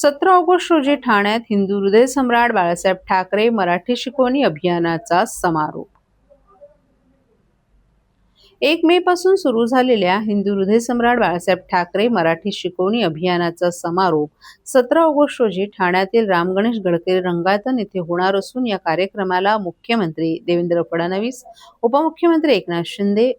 17 August रोजी ठाण्यात हिंदू हृदय सम्राट बाळासाहेब ठाकरे मराठी शिकवणी अभियानाचा समारोप। 1 मे पासून सुरू झालेल्या हिंदू हृदय सम्राट बाळासाहेब ठाकरे मराठी शिकवणी अभियानाचा समारोप 17 ऑगस्ट रोजी ठाण्यातील राम गणेश गडकरी रंगायतन येथे होणार असून या कार्यक्रमाला मुख्यमंत्री देवेंद्र फडणवीस, उपमुख्यमंत्री एकनाथ शिंदे,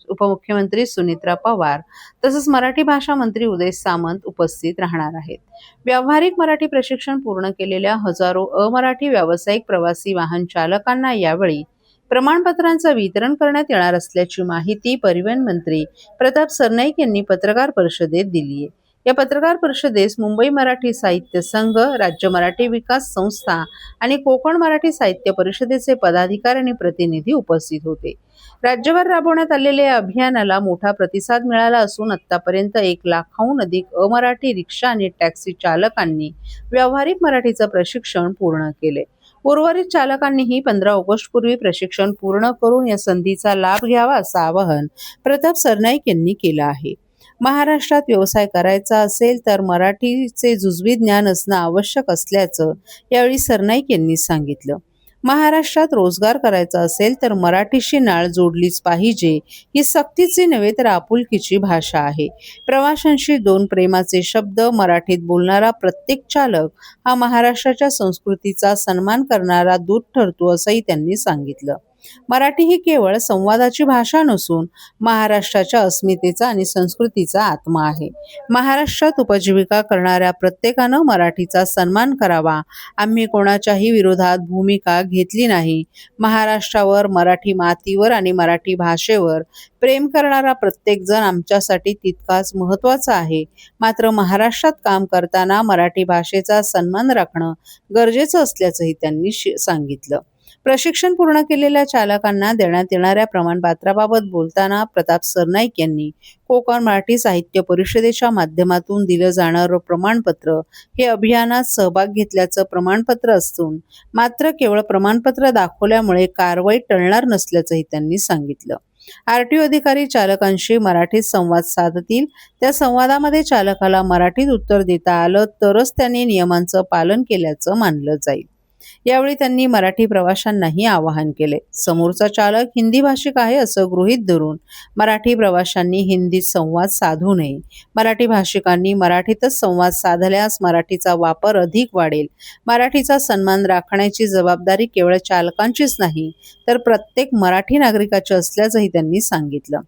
उपमुख्यमंत्री सुनेत्रा पवार तसेच मराठी भाषा मंत्री उदय सामंत उपस्थित राहणार आहेत। व्यावहारिक मराठी प्रशिक्षण पूर्ण केलेल्या हजारो अमराठी व्यावसायिक प्रवासी वाहन चालकांना यावेळी प्रमाणपत्रांचं वितरण करण्यात येणार असल्याची माहिती परिवहन मंत्री प्रताप सरनाईक यांनी पत्रकार परिषदेत दिली आहे। या पत्रकार परिषदेस मुंबई मराठी साहित्य संघ, राज्य मराठी विकास संस्था आणि कोकण मराठी साहित्य परिषदेचे पदाधिकारी आणि प्रतिनिधी उपस्थित होते। राज्यभर राबवण्यात आलेल्या या अभियानाला मोठा प्रतिसाद मिळाला असून आतापर्यंत 1 लाखाहून अधिक अमराठी रिक्षा आणि टॅक्सी चालकांनी व्यावहारिक मराठीचं प्रशिक्षण पूर्ण केले। उर्वरित चालकांनीही 15 ऑगस्ट पूर्वी प्रशिक्षण पूर्ण करून या संधीचा लाभ घ्यावा असं आवाहन प्रताप सरनाईक यांनी केलं आहे। महाराष्ट्रात व्यवसाय करायचा असेल तर मराठीचे जुजवी ज्ञान असणं आवश्यक असल्याचं यावेळी सरनाईक यांनी सांगितलं। महाराष्ट्रात रोजगार करायचा असेल तर मराठीशी नाळ जोडलीच पाहिजे। ही सक्तीची नव्हे तर आपुलकीची भाषा आहे। प्रवाशांशी 2 प्रेमाचे शब्द मराठीत बोलणारा प्रत्येक चालक हा महाराष्ट्राच्या संस्कृतीचा सन्मान करणारा दूत ठरतो असंही त्यांनी सांगितलं। मराठी ही केवळ संवादाची भाषा नसून महाराष्ट्राच्या अस्मितेचा आणि संस्कृतीचा आत्मा आहे। महाराष्ट्रात उपजीविका करणाऱ्या प्रत्येकानं मराठीचा सन्मान करावा। आम्ही कोणाच्याही विरोधात भूमिका घेतली नाही। महाराष्ट्रावर, मराठी मातीवर आणि मराठी भाषेवर प्रेम करणारा प्रत्येक जण आमच्यासाठी तितकाच महत्त्वाचा आहे। मात्र महाराष्ट्रात काम करताना मराठी भाषेचा सन्मान राखणं गरजेचं असल्याचंही त्यांनी सांगितलं। प्रशिक्षण पूर्ण केलेल्या चालकांना देण्यात येणाऱ्या प्रमाणपत्राबाबत बोलताना प्रताप सरनाईक यांनी कोकण मराठी साहित्य परिषदेच्या माध्यमातून दिलं जाणारं प्रमाणपत्र हे अभियानात सहभाग घेतल्याचं प्रमाणपत्र असून मात्र केवळ प्रमाणपत्र दाखवल्यामुळे कारवाई टळणार नसल्याचंही त्यांनी सांगितलं। आरटीओ अधिकारी चालकांशी मराठीत संवाद साधतील। त्या संवादामध्ये चालकाला मराठीत उत्तर देता आलं तरच त्यांनी नियमांचं पालन केल्याचं मानलं जाईल। यावेळी त्यांनी मराठी प्रवाशांनाही आवाहन केले। समोरचा चालक हिंदी भाषिक आहे असं गृहीत धरून मराठी प्रवाशांनी हिंदीत संवाद साधू नये। मराठी भाषिकांनी मराठीतच संवाद साधल्यास मराठीचा वापर अधिक वाढेल। मराठीचा सन्मान राखण्याची जबाबदारी केवळ चालकांचीच नाही तर प्रत्येक मराठी नागरिकाची असल्याचंही त्यांनी सांगितलं।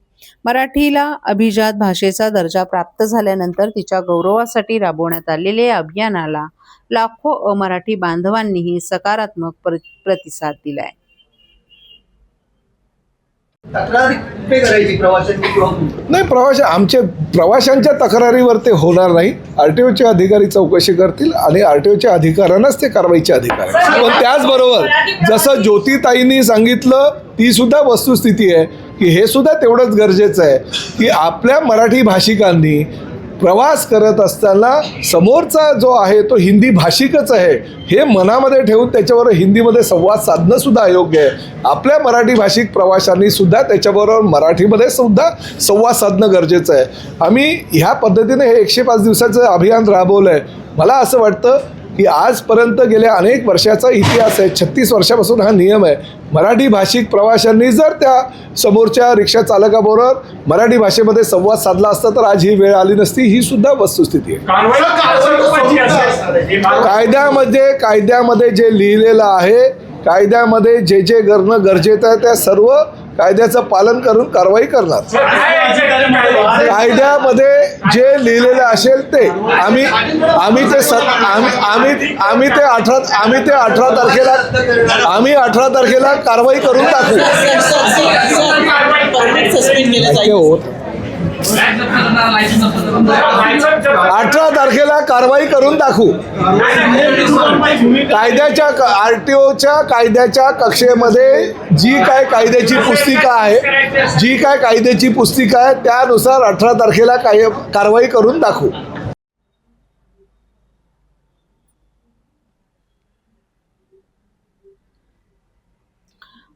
मराठीला अभिजात भाषेचा दर्जा प्राप्त झाल्यानंतर तिच्या गौरवासाठी राबवण्यात आलेल्या या अभियानाला लाखो अमराठी बांधवांनीही सकारात्मक प्रतिसाद दिलाय। नाही, आमच्या प्रवाशांच्या तक्रारीवर ते होणार नाही। आरटीओचे अधिकारी चौकशी करतील आणि आरटीओच्या अधिकाऱ्यांनाच ते कारवाईचे अधिकार आहे। पण त्याचबरोबर जसं ज्योतिताईंनी सांगितलं ती सुद्धा वस्तुस्थिती आहे की हे सुद्धा तेवढंच गरजेचं आहे की आपल्या मराठी भाषिकांनी प्रवास करत असताना समोरचा जो आहे तो हिंदी भाषिकच आहे हे मनामध्ये ठेवून त्याच्याबरोबर हिंदीमध्ये संवाद साधणं सुद्धा अयोग्य आहे। आपल्या मराठी भाषिक प्रवाशांनी सुद्धा त्याच्याबरोबर मराठीमध्ये सुद्धा संवाद साधणं गरजेचं आहे। आम्ही ह्या पद्धतीने हे 105 दिवसाचं अभियान राबवलं आहे। मला असं वाटतं की आजपर्यंत गेल्या अनेक वर्षाचा इतिहास आहे, 36 वर्षापासून हा नियम आहे। मराठी भाषिक प्रवाशांनी जर त्या समोरच्या रिक्षा चालकाबरोबर मराठी भाषेमध्ये संवाद साधला असता तर आज ही वेळ आली नसती। ही सुद्धा वस्तुस्थिती आहे। कायद्यामध्ये जे लिहिलेलं आहे, कायद्यामध्ये जे जे करणं गरजेचं आहे त्या सर्व कायद्याचं पालन करून कारवाई करणार। कायद्यामध्ये जे लिहिलेलं असेल ते आम्ही ते 18 तारखेला कारवाई करून टाकू। 18 तारखेला कारवाई करून टाकू। कायद्याच्या आरटीओच्या कायद्याच्या कक्षेमध्ये जी काय कायद्याची पुस्तिका आहे त्यानुसार 18 तारखेला कारवाई करून दाखवू।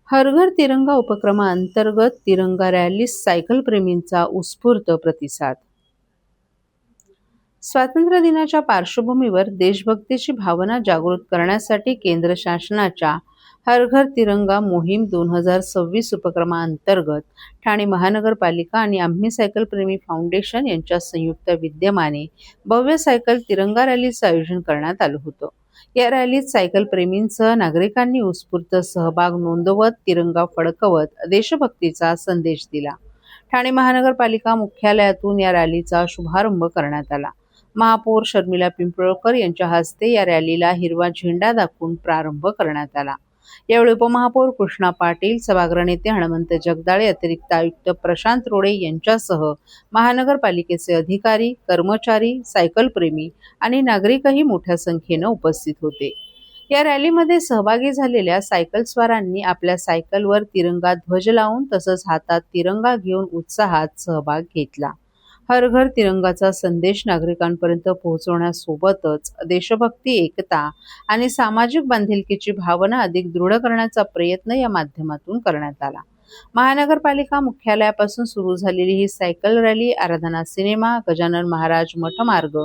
हर घर तिरंगा उपक्रमाअंतर्गत तिरंगा रॅलीस सायकल प्रेमींचा उत्स्फूर्त प्रतिसाद। स्वातंत्र्य दिनाच्या पार्श्वभूमीवर देशभक्तीची भावना जागृत करण्यासाठी केंद्र शासनाच्या हर घर तिरंगा मोहीम 2026 उपक्रमाअंतर्गत ठाणे महानगरपालिका आणि आम्ही सायकल प्रेमी फाउंडेशन यांच्या संयुक्त विद्यमाने भव्य सायकल तिरंगा रॅलीचं आयोजन करण्यात आलं होतं. या रॅलीत सायकल प्रेमींसह नागरिकांनी उत्स्फूर्त सहभाग नोंदवत तिरंगा फडकवत देशभक्तीचा संदेश दिला. ठाणे महानगरपालिका मुख्यालयातून या रॅलीचा शुभारंभ करण्यात आला. महापौर शर्मिला पिंपळकर यांच्या हस्ते या रॅलीला हिरवा झेंडा दाखवून प्रारंभ करण्यात आला. यावेळी उपमहापौर कृष्णा पाटील, सभागृह नेते हनुमंत जगदाळे, अतिरिक्त आयुक्त प्रशांत रोडे यांच्यासह महानगरपालिकेचे अधिकारी, कर्मचारी, सायकल प्रेमी आणि नागरिकही मोठ्या संख्येनं उपस्थित होते. या रॅलीमध्ये सहभागी झालेल्या सायकलस्वारांनी आपल्या सायकलवर तिरंगा ध्वज लावून तसंच हातात तिरंगा घेऊन उत्साहात सहभाग घेतला. हर घर तिरंगाचा संदेश नागरिकांपर्यंत पोहोचवण्यासोबतच देशभक्ती, एकता आणि सामाजिक बांधिलकीची भावना अधिक दृढ करण्याचा प्रयत्न या माध्यमातून करण्यात आला. महानगरपालिका मुख्यालयापासून सुरू झालेली ही सायकल रॅली आराधना सिनेमा, गजानन महाराज मठ मार्ग,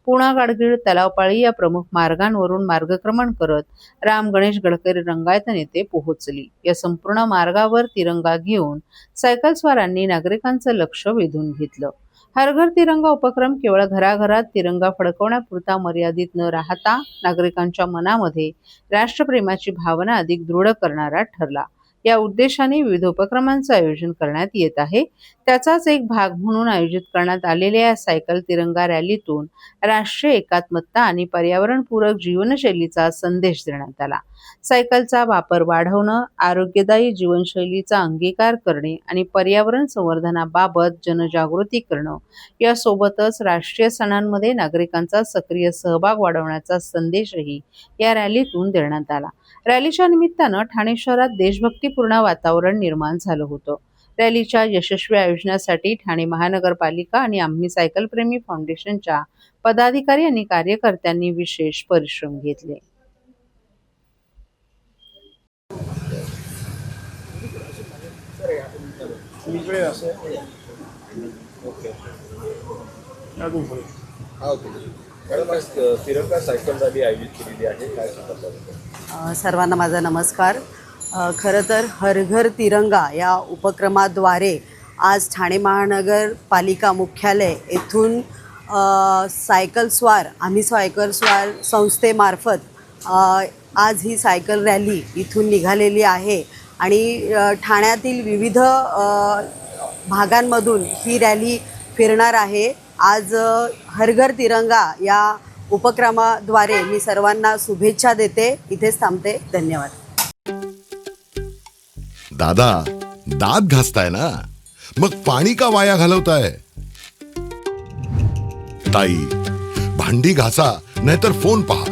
पुणा गाडगीळ तलावपाळी या प्रमुख मार्गांवरून मार्गक्रमण करत राम गणेश गडकरी रंगायतन येथे पोहोचली. या संपूर्ण मार्गावर तिरंगा घेऊन सायकलस्वारांनी नागरिकांचं लक्ष वेधून घेतलं. हर घर तिरंगा उपक्रम केवळ घराघरात तिरंगा फडकवण्यापुरता मर्यादित न राहता नागरिकांच्या मनामध्ये राष्ट्रप्रेमाची भावना अधिक दृढ करणारा ठरला. या उद्देशाने विविध उपक्रमांचं आयोजन करण्यात येत आहे. त्याचाच एक भाग म्हणून आयोजित करण्यात आलेल्या या सायकल तिरंगा रॅलीतून राष्ट्रीय एकात्मता आणि पर्यावरणपूरक जीवनशैलीचा संदेश देण्यात आला. सायकलचा वापर वाढवणं, आरोग्यदायी जीवनशैलीचा अंगीकार करणे आणि पर्यावरण संवर्धनाबाबत जनजागृती करणं यासोबतच राष्ट्रीय सणांमध्ये नागरिकांचा सक्रिय सहभाग वाढवण्याचा संदेशही या रॅलीतून देण्यात आला. रॅलीच्या निमित्तानं ठाणे शहरात देशभक्तीपूर्ण वातावरण निर्माण झालं होतं. रॅलीच्या यशस्वी आयोजनासाठी ठाणे महानगरपालिका आणि आम्ही सायकल प्रेमी फाउंडेशनच्या पदाधिकारी आणि कार्यकर्त्यांनी विशेष परिश्रम घेतले. तिरंगा सायकल रॅली आयोजित केलेली आहे, काय सांगता? सर्वांना माझा नमस्कार. खरं तर हर घर तिरंगा या उपक्रमाद्वारे आज ठाणे महानगरपालिका मुख्यालय येथून आम्ही सायकल स्वार संस्थेमार्फत आज ही सायकल रॅली इथून निघालेली आहे आणि ठाण्यातील विविध भागांमधून ही रॅली फिरणार आहे. आज हर घर तिरंगा या उपक्रमाद्वारे मी सर्वांना शुभेच्छा देते. इथेच थांबते. धन्यवाद. दादा, दात घासताय ना, मग पाणी का वाया घालवताय? ताई, भांडी घासा नाहीतर फोन पहा,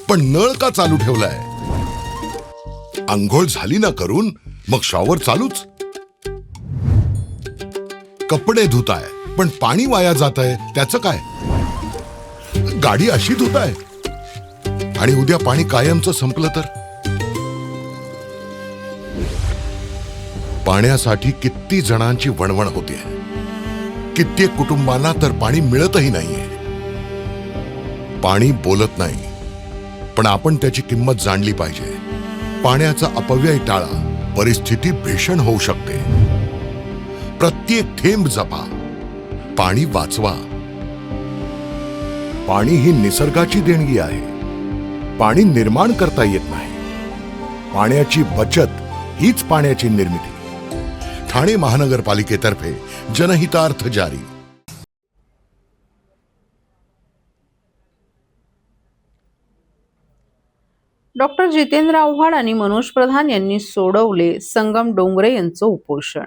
पण नळ का चालू ठेवलाय? अंघोळ झाली ना करून, मग शॉवर चालूच. कपडे धुताय पण पाणी वाया जातंय, त्याचं काय? गाडी अशी धुताय आणि उद्या पाणी कायमचं संपलं तर? पाण्यासाठी किती जणांची वणवण होते. कित्येक कुटुंबांना तर पाणी मिळतही नाहीये. पाणी बोलत नाही, पण आपण त्याची किंमत जाणली पाहिजे. पाण्याचा अपव्यय टाळा, परिस्थिती भीषण होऊ शकते. प्रत्येक थेंब जपा, पाणी वाचवा. पाणी ही निसर्गाची देणगी आहे. पाणी निर्माण करता येत नाही. पाण्याची बचत हीच पाण्याची निर्मिती. ठाणे महानगरपालिकेतर्फे जनहितार्थ जारी. डॉक्टर जितेंद्र आव्हाड आणि मनोज प्रधान यांनी सोडवले संगम डोंगरे यांचं उपोषण.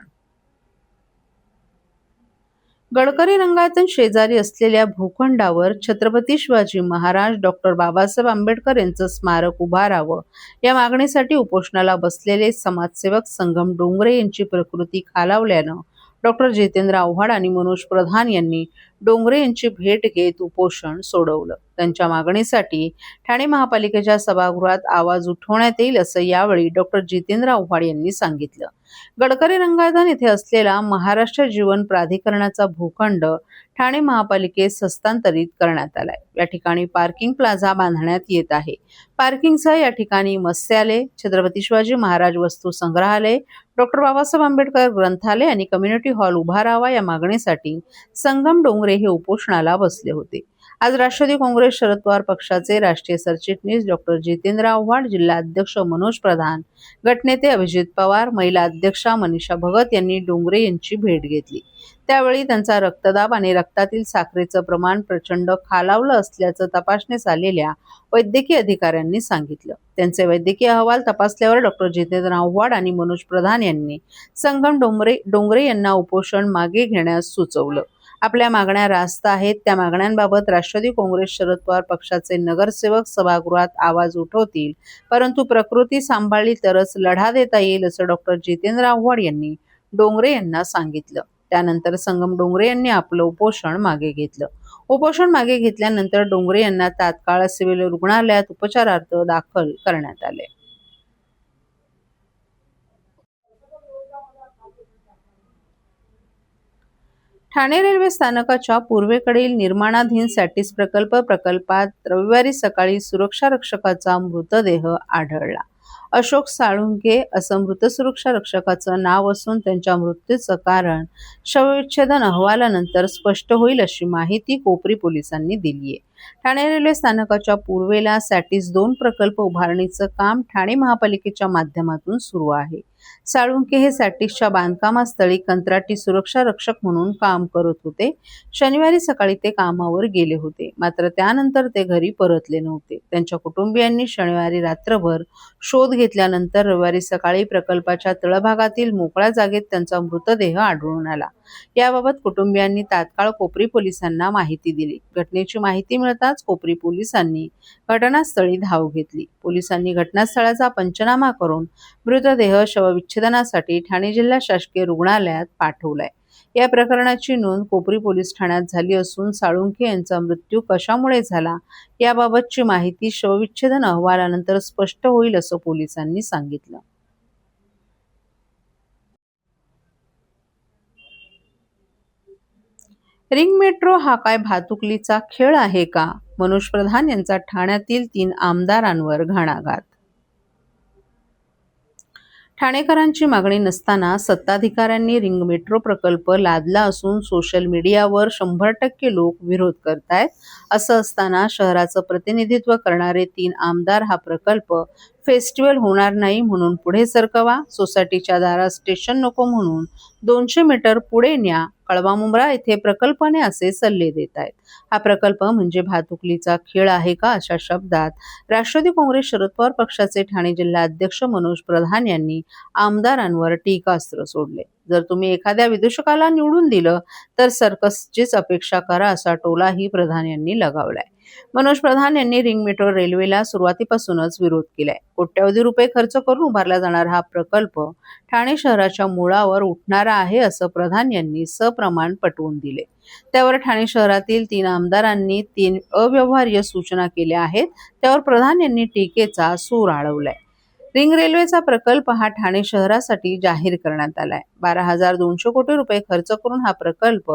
गडकरी रंगायतन शेजारी असलेल्या भूखंडावर छत्रपती शिवाजी महाराज, डॉक्टर बाबासाहेब आंबेडकर यांचं स्मारक उभारावं या मागणीसाठी उपोषणाला बसलेले समाजसेवक संगम डोंगरे यांची प्रकृती खालावल्यानं डॉक्टर जितेंद्र आव्हाड आणि मनोज प्रधान यांनी डोंगरे यांची भेट घेत उपोषण सोडवलं. त्यांच्या मागणीसाठी ठाणे महापालिकेच्या सभागृहात आवाज उठवण्यात येईल असं यावेळी डॉक्टर जितेंद्र आव्हाड यांनी सांगितलं. गडकरी रंगायतन येथे असलेला महाराष्ट्र जीवन प्राधिकरणाचा भूखंड ठाणे महापालिकेस हस्तांतरित करण्यात आलाय. या ठिकाणी पार्किंग प्लाझा बांधण्यात येत आहे. पार्किंगसह या ठिकाणी मत्स्यालय, छत्रपती शिवाजी महाराज वस्तू संग्रहालय, डॉक्टर बाबासाहेब आंबेडकर ग्रंथालय आणि कम्युनिटी हॉल उभारावा या मागणीसाठी संगम डोंगरे हे उपोषणाला बसले होते. आज राष्ट्रवादी काँग्रेस शरद पवार पक्षाचे राष्ट्रीय सरचिटणीस डॉक्टर जितेंद्र आव्हाड, जिल्हा अध्यक्ष मनोज प्रधान, गटनेते अभिजित पवार, महिला अध्यक्षा मनीषा भगत यांनी डोंगरे यांची भेट घेतली. त्यावेळी त्यांचा रक्तदाब आणि रक्तातील साखरेचं प्रमाण प्रचंड खालावलं असल्याचं तपासणीस आलेल्या वैद्यकीय अधिकाऱ्यांनी सांगितलं. त्यांचे वैद्यकीय अहवाल तपासल्यावर डॉक्टर जितेंद्र आव्हाड आणि मनोज प्रधान यांनी संगम डोंगरे यांना उपोषण मागे घेण्यास सुचवलं. आपल्या मागण्या रास्त आहेत. त्या मागण्यांबाबत राष्ट्रवादी काँग्रेस शरद पवार पक्षाचे नगरसेवक सभागृहात आवाज उठवतील, परंतु प्रकृती सांभाळली तरच लढा देता येईल असं डॉक्टर जितेंद्र आव्हाड यांनी डोंगरे यांना सांगितलं. त्यानंतर संगम डोंगरे यांनी आपलं उपोषण मागे घेतलं. उपोषण मागे घेतल्यानंतर डोंगरे यांना तात्काळ सिव्हिल रुग्णालयात उपचारार्थ दाखल करण्यात आले. ठाणे रेल्वे स्थानकाच्या पूर्वेकडील निर्माणाधीन सॅटिस प्रकल्पात रविवारी सकाळी सुरक्षा रक्षकाचा मृतदेह आढळला. अशोक साळुंके असं मृत सुरक्षा रक्षकाचं नाव असून त्यांच्या मृत्यूचं कारण शवविच्छेदन अहवालानंतर स्पष्ट होईल अशी माहिती कोपरी पोलिसांनी दिली आहे. ठाणे रेल्वे स्थानकाच्या पूर्वेला सॅटिस 2 प्रकल्प उभारणीचं काम ठाणे महापालिकेच्या माध्यमातून सुरू आहे. साळुंके हे सॅटिसच्या बांधकामास्थळी कंत्राटी सुरक्षा रक्षक म्हणून काम करत होते. शनिवारी सकाळी ते कामावर गेले होते, मात्र त्यानंतर ते घरी परतले नव्हते. त्यांच्या कुटुंबियांनी शनिवारी रात्रभर शोध घेतल्यानंतर रविवारी सकाळी प्रकल्पाच्या तळभागातील मोकळ्या जागेत त्यांचा मृतदेह आढळून आला. याबाबत कुटुंबियांनी तात्काळ कोपरी पोलिसांना माहिती दिली. घटनेची माहिती मिळताच कोपरी पोलिसांनी घटनास्थळी धाव घेतली. पोलिसांनी घटनास्थळाचा पंचनामा करून मृतदेह शवविच्छेदनासाठी ठाणे जिल्हा शासकीय रुग्णालयात पाठवलाय. या प्रकरणाची नोंद कोपरी पोलीस ठाण्यात झाली असून साळुंके यांचा मृत्यू कशामुळे झाला याबाबतची माहिती शवविच्छेदन अहवालानंतर स्पष्ट होईल असं पोलिसांनी सांगितलं. रिंग मेट्रो हा काय भातुकलीचा खेळ आहे का? मनोज प्रधान यांचा ठाण्यातील 3 आमदारांवर घणाघात. ठाणेकरांची मागणी नसताना सत्ताधिकाऱ्यांनी रिंग मेट्रो प्रकल्प लादला असून सोशल मीडियावर 100% लोक विरोध करतायत. असं असताना शहराचं प्रतिनिधित्व करणारे 3 आमदार हा प्रकल्प फेस्टिवल होणार नाही म्हणून पुढे सरकवा, सोसायटीच्या दारात स्टेशन नको म्हणून 200 मीटर पुढे न्या, कळवा-मुंब्रा येथे प्रकल्पाने असे सल्ले देत आहेत. हा प्रकल्प म्हणजे भातुकलीचा खेळ आहे का, अशा शब्दात राष्ट्रवादी काँग्रेस शरद पवार पक्षाचे ठाणे जिल्हा अध्यक्ष मनोज प्रधान यांनी आमदारांवर टीकास्त्र सोडले. जर तुम्ही एखाद्या विदूषकाला निवडून दिलं तर सर्कसचीच अपेक्षा करा, असा टोलाही प्रधान यांनी लगावलाय. मनोज प्रधान यांनी रिंग मेट्रो रेल्वेला सुरुवातीपासूनच विरोध केलाय. कोट्यवधी रुपये खर्च करून उभारला जाणारा हा प्रकल्प ठाणे शहराच्या मुळावर उठणारा आहे असं प्रधान यांनी सप्रमाण पटवून दिले. त्यावर ठाणे शहरातील 3 आमदारांनी 3 अव्यवहार्य सूचना केल्या आहेत. त्यावर प्रधान यांनी टीकेचा सूर आळवलाय. रिंग रेल्वेचा प्रकल्प हा ठाणे शहरासाठी जाहीर करण्यात आलाय. 12,200 कोटी रुपये खर्च करून हा प्रकल्प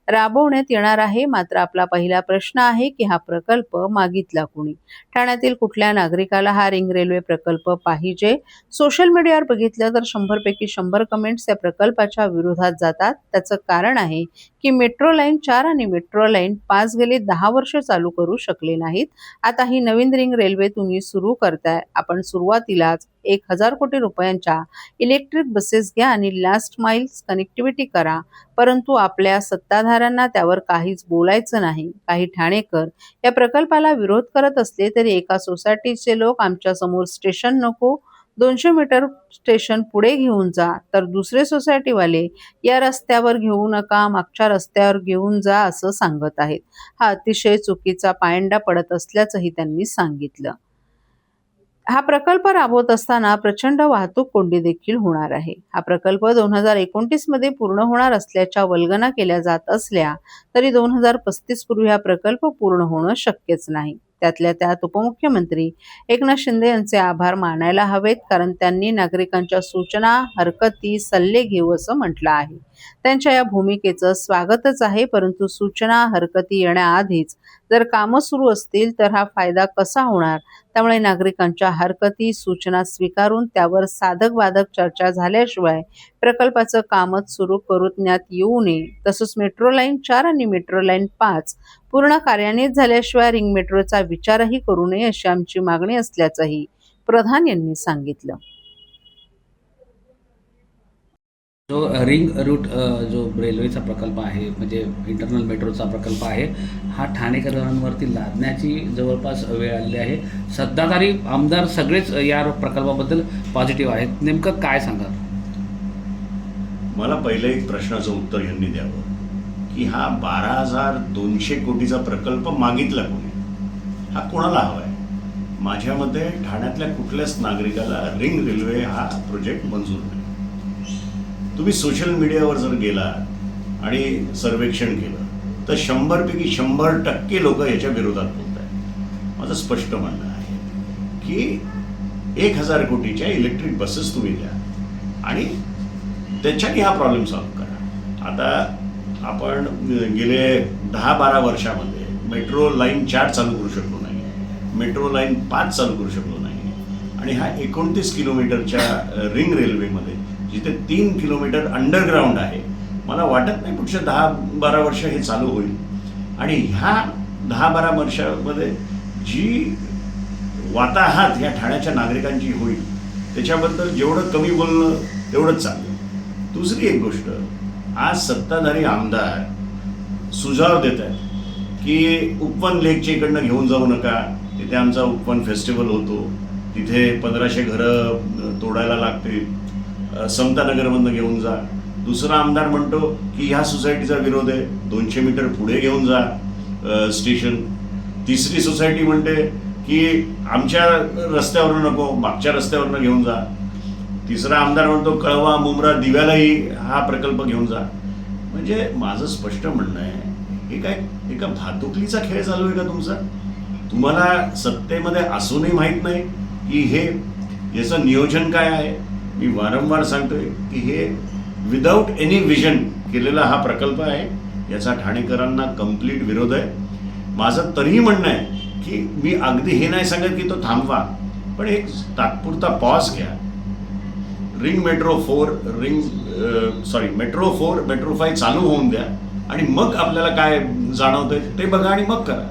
राबवण्यात येणार आहे. मात्र आपला पहिला प्रश्न आहे की हा प्रकल्प मागितला कोणी? ठाण्यातील कुठल्या नागरिकाला हा रिंग रेल्वे प्रकल्प पाहिजे? सोशल मीडियावर बघितलं तर 100 पैकी 100 कमेंट्स या प्रकल्पाच्या विरोधात जातात. त्याचं कारण आहे की मेट्रो लाईन 4 आणि मेट्रो लाईन 5 गेले 10 वर्ष चालू करू शकले नाहीत. आता ही नवीन रिंग रेल्वे तुम्ही सुरू करताय. आपण सुरुवातीलाच 1,000 कोटी रुपयांच्या इलेक्ट्रिक बसेस घ्या आणि लास्ट माइल्स कनेक्टिव्हिटी करा, परंतु आपल्या सत्ताधाऱ्यांना त्यावर काहीच बोलायचं नाही. काही ठाणेकर या प्रकल्पाला विरोध करत असले तरी एका सोसायटीचे लोक आमच्या समोर स्टेशन नको, 200 मीटर स्टेशन पुढे घेऊन जा, तर दुसरे सोसायटीवाले या रस्त्यावर घेऊ नका, मागच्या रस्त्यावर घेऊन जा असं सांगत आहेत. हा अतिशय चुकीचा पायंडा पडत असल्याचंही त्यांनी सांगितलं. हा प्रकल्प राबवत असताना प्रचंड वाहतूक कोंडी देखील होणार आहे. हा प्रकल्प 2029 मध्ये पूर्ण होणार असल्याच्या वल्गना केल्या जात असल्या तरी 2035 पूर्वी हा प्रकल्प पूर्ण होणं शक्यच नाही. त्यातल्या त्यात उपमुख्यमंत्री एकनाथ शिंदे यांचे आभार मानायला हवेत, कारण त्यांनी नागरिकांच्या सूचना, हरकती, सल्ले घेऊ असं म्हटलं आहे. त्यांच्या या भूमिकेचं स्वागतच आहे, परंतु सूचना, हरकती येण्याआधीच जर कामं सुरू असतील तर हा फायदा कसा होणार? त्यामुळे नागरिकांच्या हरकती, सूचना स्वीकारून त्यावर साधक बाधक चर्चा झाल्याशिवाय प्रकल्पाचं कामच सुरू करण्यात येऊ नये. तसंच मेट्रो लाईन 4 आणि मेट्रो लाईन 5 पूर्ण कार्यान्वित झाल्याशिवाय रिंग मेट्रोचा विचारही करू नये अशी आमची मागणी असल्याचंही प्रधान यांनी सांगितलं. जो रिंग रूट जो रेल्वेचा प्रकल्प आहे, म्हणजे इंटरनल मेट्रोचा प्रकल्प आहे, हा ठाणेकरांवरती लादण्याची जवळपास वेळ आलेली आहे. सत्ताधारी आमदार सगळेच या प्रकल्पाबद्दल पॉझिटिव्ह आहेत. नेमकं काय सांगाल? मला पहिलं एक प्रश्नाचं उत्तर यांनी द्यावं की हा 12,200 कोटीचा प्रकल्प मागितला कोणी? हा कोणाला हवा आहे? माझ्या मते ठाण्यातल्या कुठल्याच नागरिकाला रिंग रेल्वे हा प्रोजेक्ट मंजूर नाही. तुम्ही सोशल मीडियावर जर गेलात आणि सर्वेक्षण केलं तर 100पैकी 100% लोक याच्या विरोधात बोलत आहेत. माझं स्पष्ट म्हणणं आहे की 1,000 कोटीच्या इलेक्ट्रिक बसेस तुम्ही द्या आणि त्याच्याने हा प्रॉब्लेम सॉल्व्ह करा. आता आपण गेले 10-12 वर्षामध्ये मेट्रो लाईन 4 चालू करू शकलो नाही, मेट्रो लाईन 5 चालू करू शकलो नाही आणि हा 29 किलोमीटरच्या रिंग रेल्वेमध्ये जिथे 3 किलोमीटर अंडरग्राऊंड आहे, मला वाटत नाही पुढच्या 10-12 वर्ष हे चालू होईल. आणि ह्या 10-12 वर्षामध्ये जी वाताहत ह्या ठाण्याच्या नागरिकांची होईल त्याच्याबद्दल जेवढं कमी बोलणं तेवढंच चांगलं. दुसरी एक गोष्ट, आज सत्ताधारी आमदार सुझाव देत आहेत की उपवन लेकच्या इकडनं घेऊन जाऊ नका, तिथे आमचा उपवन फेस्टिवल होतो, तिथे 1500 घरं तोडायला लागतील, समतानगरमधनं घेऊन जा. दुसरा आमदार म्हणतो की ह्या सोसायटीचा विरोध आहे, 200 मीटर पुढे घेऊन जा स्टेशन. तिसरी सोसायटी म्हणते की आमच्या रस्त्यावरनं नको, मागच्या रस्त्यावरनं घेऊन जा. तिसरा आमदार म्हणतो कळवा, मुंब्रा, दिव्यालाही हा प्रकल्प घेऊन जा. म्हणजे माझं स्पष्ट म्हणणं आहे, हे काय एका भातुकलीचा खेळ चालू आहे का तुमचा? तुम्हाला सत्तेमध्ये असूनही माहीत नाही की हे याचं नियोजन काय आहे. मी वारंवार सांगतोय की हे विदाऊट एनी विजन केलेला हा प्रकल्प आहे. याचा ठाणेकरांना कंप्लीट विरोध आहे. माझं तरीही म्हणणं आहे की मी अगदी हे नाही सांगत की तो थांबवा, पण एक तात्पुरता पॉज घ्या. मेट्रो 4 मेट्रो 5 चालू होऊन द्या आणि मग आपल्याला काय जाणवतंय ते बघा आणि मग करा.